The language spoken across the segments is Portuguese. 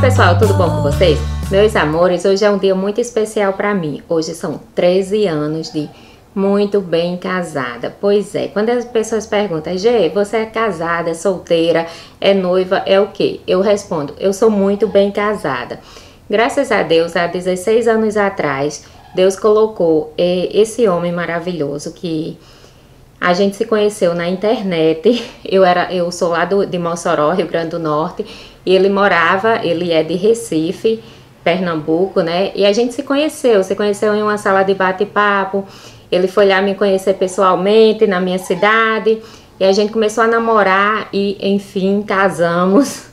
pessoal, tudo bom com vocês? Meus amores, hoje é um dia muito especial para mim. Hoje são 13 anos de muito bem casada. Pois é, quando as pessoas perguntam, Gê, você é casada, é solteira, é noiva, é o quê? Eu respondo, eu sou muito bem casada. Graças a Deus, há 16 anos atrás, Deus colocou esse homem maravilhoso que a gente se conheceu na internet. Eu sou lá de Mossoró, Rio Grande do Norte, e ele é de Recife, Pernambuco, né? E a gente se conheceu em uma sala de bate-papo. Ele foi lá me conhecer pessoalmente na minha cidade, e a gente começou a namorar e, enfim, casamos.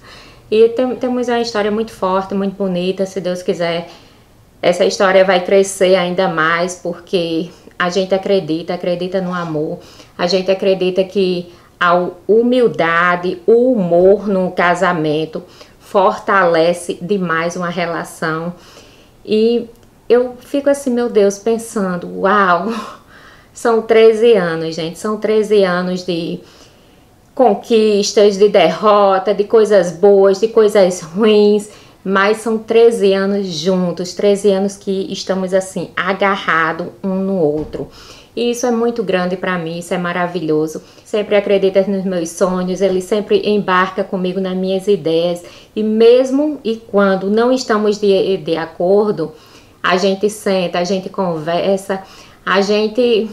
E temos uma história muito forte, muito bonita. Se Deus quiser, essa história vai crescer ainda mais, porque a gente acredita no amor. A gente acredita que a humildade, o humor no casamento fortalece demais uma relação. E eu fico assim, meu Deus, pensando, uau, são 13 anos, gente, são 13 anos de conquistas, de derrota, de coisas boas, de coisas ruins, mas são 13 anos juntos, 13 anos que estamos assim, agarrados um no outro. E isso é muito grande para mim, isso é maravilhoso. Sempre acredita nos meus sonhos, ele sempre embarca comigo nas minhas ideias. E mesmo e quando não estamos de acordo, a gente senta, a gente conversa, a gente,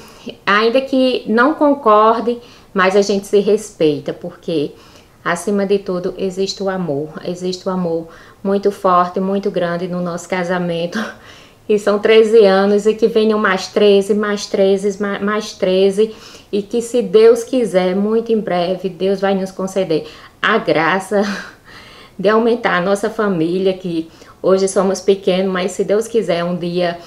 ainda que não concorde, mas a gente se respeita, porque acima de tudo existe o amor muito forte, muito grande no nosso casamento. E são 13 anos e que venham mais 13, mais 13, mais 13. E que se Deus quiser, muito em breve, Deus vai nos conceder a graça de aumentar a nossa família, que hoje somos pequenos, mas se Deus quiser, um dia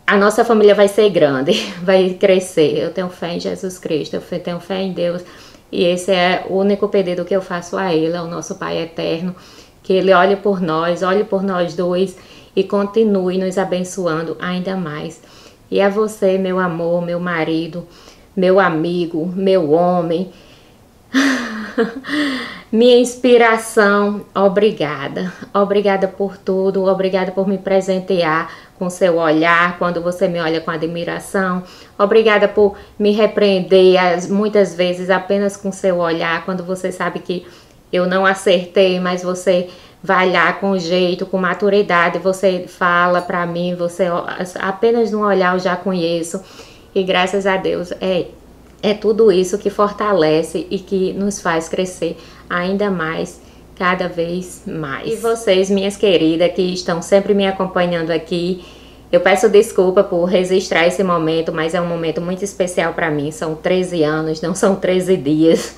a nossa família vai ser grande, vai crescer. Eu tenho fé em Jesus Cristo, eu tenho fé em Deus. E esse é o único pedido que eu faço a Ele, ao nosso Pai eterno, que Ele olhe por nós dois e continue nos abençoando ainda mais. E a você, meu amor, meu marido, meu amigo, meu homem, minha inspiração, obrigada. Obrigada por tudo, obrigada por me presentear com seu olhar, quando você me olha com admiração. Obrigada por me repreender, muitas vezes apenas com seu olhar, quando você sabe que eu não acertei, mas você vai lá com jeito, com maturidade, você fala pra mim, você apenas no olhar eu já conheço. E graças a Deus é tudo isso que fortalece e que nos faz crescer ainda mais, cada vez mais. E vocês, minhas queridas, que estão sempre me acompanhando aqui, eu peço desculpa por registrar esse momento, mas é um momento muito especial para mim. São 13 anos, não são 13 dias.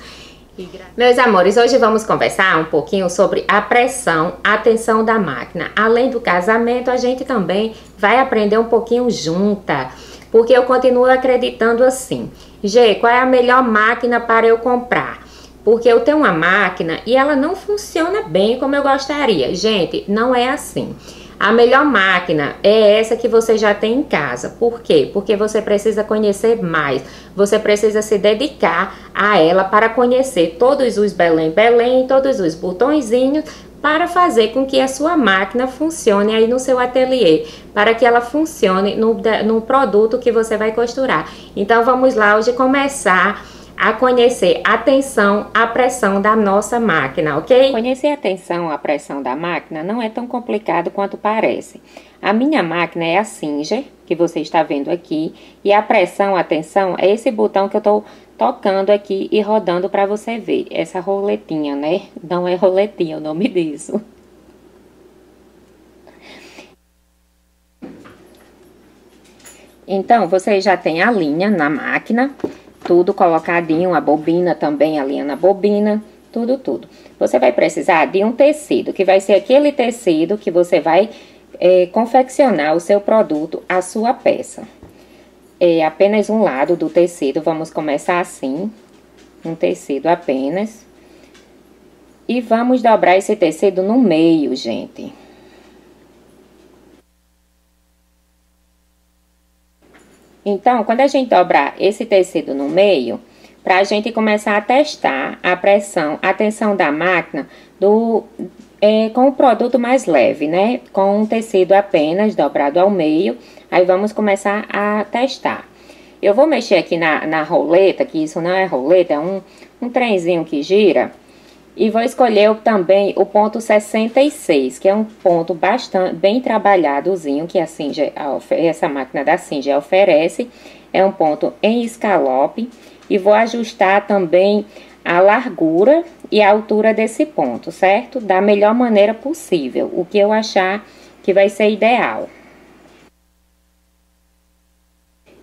Meus amores, hoje vamos conversar um pouquinho sobre a pressão, a tensão da máquina. Além do casamento, a gente também vai aprender um pouquinho junta, porque eu continuo acreditando assim. Gê, qual é a melhor máquina para eu comprar? Porque eu tenho uma máquina e ela não funciona bem como eu gostaria. Gente, não é assim. A melhor máquina é essa que você já tem em casa. Por quê? Porque você precisa conhecer mais. Você precisa se dedicar a ela para conhecer todos os Belém, todos os botõezinhos, para fazer com que a sua máquina funcione aí no seu ateliê, para que ela funcione no produto que você vai costurar. Então vamos lá hoje começar a conhecer a tensão, a pressão da nossa máquina, ok? Conhecer a tensão, a pressão da máquina não é tão complicado quanto parece. A minha máquina é a Singer, que você está vendo aqui, e a pressão, a tensão, é esse botão que eu estou tocando aqui e rodando para você ver. Essa roletinha, né? Não é roletinha o nome disso. Então, você já tem a linha na máquina, tudo colocadinho, a bobina também, a linha na bobina, tudo. Você vai precisar de um tecido, que vai ser aquele tecido que você vai confeccionar o seu produto, a sua peça. É apenas um lado do tecido, vamos começar assim, um tecido apenas. E vamos dobrar esse tecido no meio, gente. Então, quando a gente dobrar esse tecido no meio, para a gente começar a testar a pressão, a tensão da máquina com o produto mais leve, né? Com um tecido apenas dobrado ao meio. Aí vamos começar a testar. Eu vou mexer aqui na roleta, que isso não é roleta, é um trenzinho que gira. E vou escolher também o ponto 66, que é um ponto bastante bem trabalhadozinho, que a Singer, essa máquina da Singer oferece. É um ponto em escalope. E vou ajustar também a largura e a altura desse ponto, certo? Da melhor maneira possível, o que eu achar que vai ser ideal.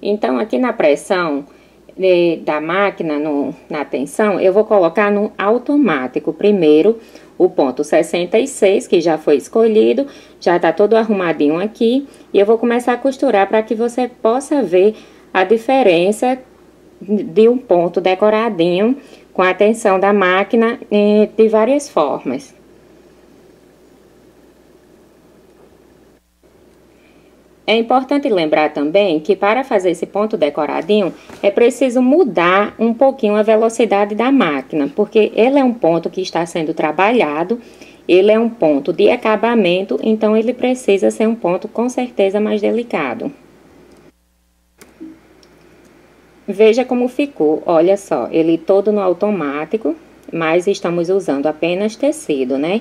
Então, aqui na pressão da máquina, na tensão, eu vou colocar no automático. Primeiro, o ponto 66, que já foi escolhido, já tá todo arrumadinho aqui. E eu vou começar a costurar para que você possa ver a diferença de um ponto decoradinho com a tensão da máquina de várias formas. É importante lembrar também que para fazer esse ponto decoradinho, é preciso mudar um pouquinho a velocidade da máquina, porque ele é um ponto que está sendo trabalhado, ele é um ponto de acabamento, então ele precisa ser um ponto com certeza mais delicado. Veja como ficou, olha só, ele todo no automático, mas estamos usando apenas tecido, né?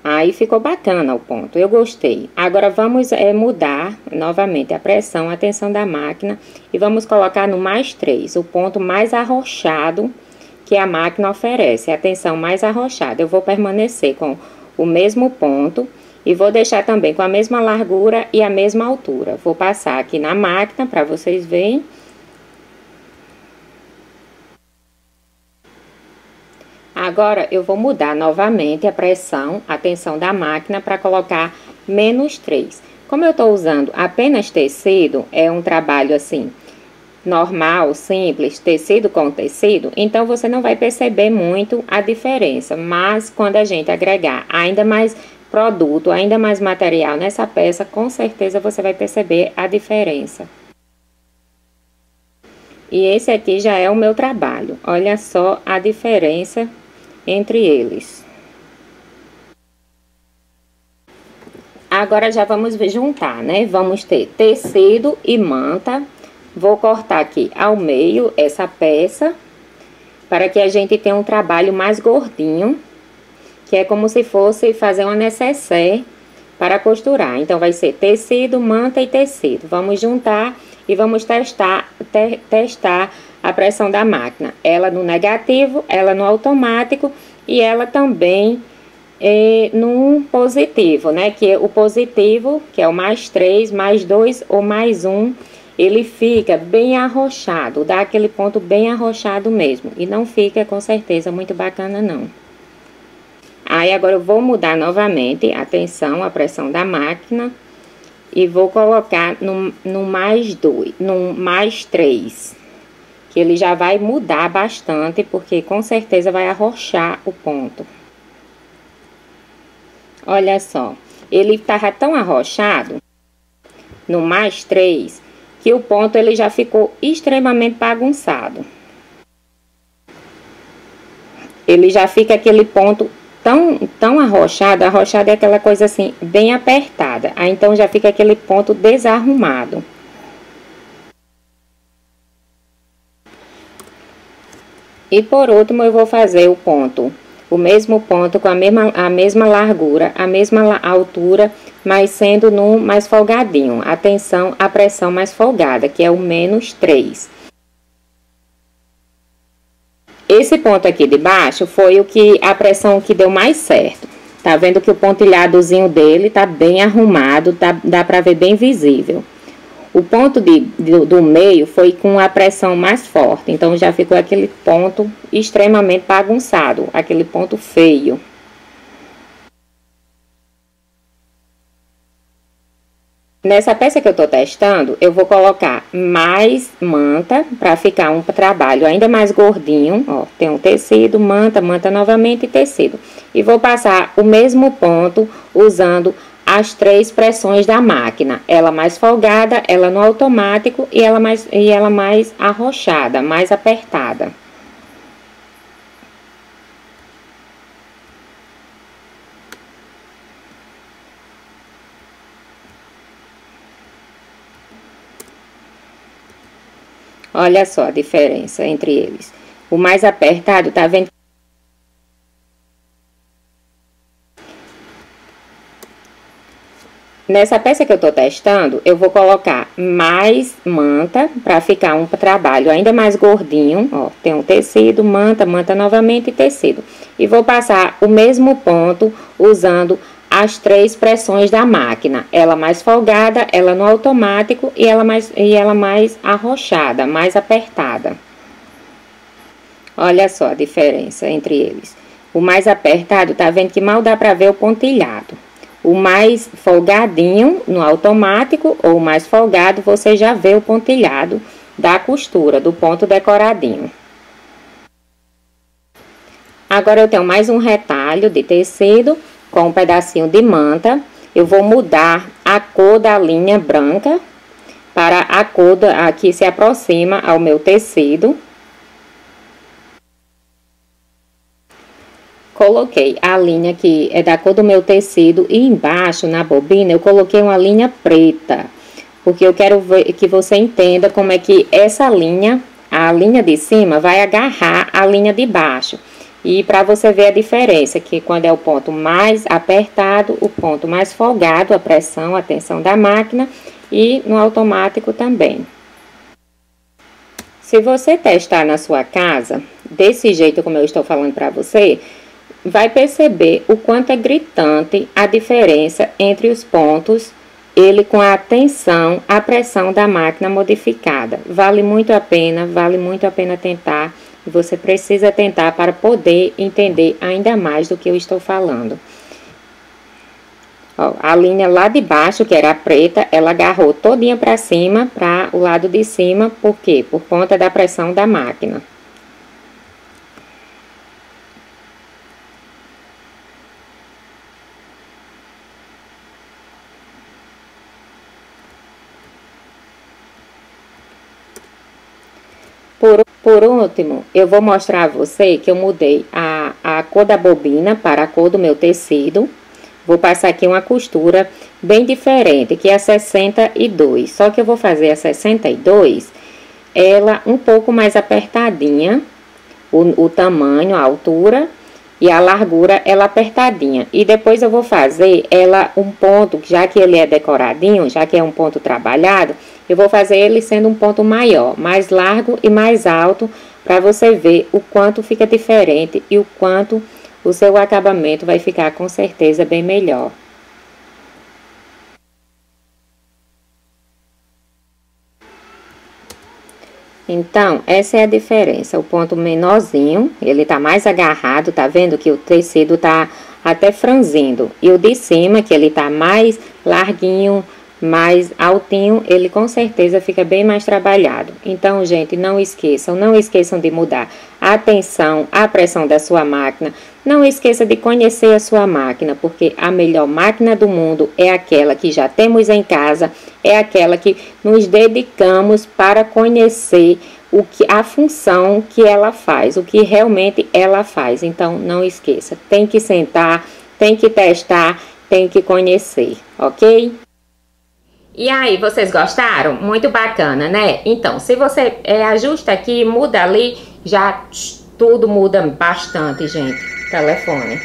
Aí ficou bacana o ponto, eu gostei. Agora vamos mudar novamente a pressão, a tensão da máquina e vamos colocar no mais 3, o ponto mais arrochado que a máquina oferece, a tensão mais arrochada. Eu vou permanecer com o mesmo ponto e vou deixar também com a mesma largura e a mesma altura. Vou passar aqui na máquina para vocês verem. Agora, eu vou mudar novamente a pressão, a tensão da máquina para colocar menos 3. Como eu estou usando apenas tecido, é um trabalho assim, normal, simples, tecido com tecido, então você não vai perceber muito a diferença. Mas quando a gente agregar ainda mais produto, ainda mais material nessa peça, com certeza você vai perceber a diferença. E esse aqui já é o meu trabalho. Olha só a diferença entre eles. Agora já vamos juntar, né? Vamos ter tecido e manta. Vou cortar aqui ao meio essa peça, para que a gente tenha um trabalho mais gordinho, que é como se fosse fazer uma nécessaire para costurar. Então, vai ser tecido, manta e tecido. Vamos juntar e vamos testar a pressão da máquina. Ela no negativo, ela no automático e ela também no positivo, né? Que o positivo, que é o mais 3, mais 2 ou mais 1, ele fica bem arrochado, dá aquele ponto bem arrochado mesmo. E não fica, com certeza, muito bacana, não. Aí, agora eu vou mudar novamente a tensão, a pressão da máquina. E vou colocar no mais 2, no mais 3. Que ele já vai mudar bastante, porque com certeza vai arrochar o ponto. Olha só, ele tava tão arrochado, no mais 3, que o ponto ele já ficou extremamente bagunçado. Ele já fica aquele ponto tão arrochado, arrochado é aquela coisa assim, bem apertada. Aí então já fica aquele ponto desarrumado. E por último eu vou fazer o mesmo ponto com a mesma largura, a mesma altura, mas sendo no mais folgadinho. Atenção, a pressão mais folgada, que é o menos 3. Esse ponto aqui de baixo foi a pressão que deu mais certo. Tá vendo que o pontilhadozinho dele tá bem arrumado, dá pra ver bem visível. O ponto do meio foi com a pressão mais forte, então já ficou aquele ponto extremamente bagunçado, aquele ponto feio. Nessa peça que eu tô testando, eu vou colocar mais manta para ficar um trabalho ainda mais gordinho, ó. Tem um tecido, manta novamente e tecido. E vou passar o mesmo ponto usando as 3 pressões da máquina. Ela mais folgada, ela no automático e ela mais arrochada, mais apertada. Olha só a diferença entre eles. O mais apertado, tá vendo? Nessa peça que eu tô testando, eu vou colocar mais manta para ficar um trabalho ainda mais gordinho. Ó, tem um tecido, manta, manta novamente e tecido. E vou passar o mesmo ponto usando as 3 pressões da máquina. Ela mais folgada, ela no automático e ela mais arrochada, mais apertada. Olha só a diferença entre eles. O mais apertado, tá vendo que mal dá para ver o pontilhado. O mais folgadinho no automático ou o mais folgado, você já vê o pontilhado da costura, do ponto decoradinho. Agora eu tenho mais um retalho de tecido com um pedacinho de manta. Eu vou mudar a cor da linha branca para a cor que se aproxima ao meu tecido. Coloquei a linha que é da cor do meu tecido e embaixo na bobina eu coloquei uma linha preta, porque eu quero ver que você entenda como é que essa linha, a linha de cima vai agarrar a linha de baixo. E para você ver a diferença, que quando é o ponto mais apertado, o ponto mais folgado, a pressão, a tensão da máquina e no automático também. Se você testar na sua casa, desse jeito como eu estou falando para você, vai perceber o quanto é gritante a diferença entre os pontos, ele com a tensão, a pressão da máquina modificada. Vale muito a pena tentar. Você precisa tentar para poder entender ainda mais do que eu estou falando. Ó, a linha lá de baixo, que era a preta, ela agarrou todinha para cima, para o lado de cima, por quê? Por conta da pressão da máquina. Por último, eu vou mostrar a você que eu mudei a cor da bobina para a cor do meu tecido. Vou passar aqui uma costura bem diferente, que é a 62. Só que eu vou fazer a 62, ela um pouco mais apertadinha, o tamanho, a altura e a largura, ela apertadinha. E depois eu vou fazer ela um ponto, já que ele é decoradinho, já que é um ponto trabalhado, eu vou fazer ele sendo um ponto maior, mais largo e mais alto, para você ver o quanto fica diferente e o quanto o seu acabamento vai ficar com certeza bem melhor. Então, essa é a diferença. O ponto menorzinho, ele tá mais agarrado, tá vendo que o tecido tá até franzindo. E o de cima, que ele tá mais larguinho, mais altinho, ele com certeza fica bem mais trabalhado. Então, gente, não esqueçam de mudar a tensão, a pressão da sua máquina. Não esqueça de conhecer a sua máquina, porque a melhor máquina do mundo é aquela que já temos em casa, é aquela que nos dedicamos para conhecer a função que ela faz, o que realmente ela faz. Então, não esqueça, tem que sentar, tem que testar, tem que conhecer, ok? E aí, vocês gostaram? Muito bacana, né? Então, se você ajusta aqui, muda ali, já tudo muda bastante, gente. Telefone.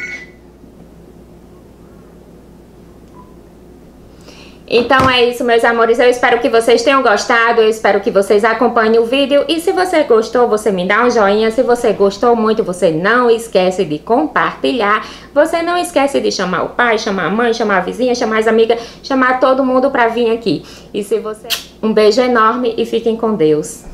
Então é isso, meus amores, eu espero que vocês tenham gostado, eu espero que vocês acompanhem o vídeo e se você gostou, você me dá um joinha, se você gostou muito, você não esquece de compartilhar, você não esquece de chamar o pai, chamar a mãe, chamar a vizinha, chamar as amigas, chamar todo mundo pra vir aqui. E se você... Um beijo enorme e fiquem com Deus.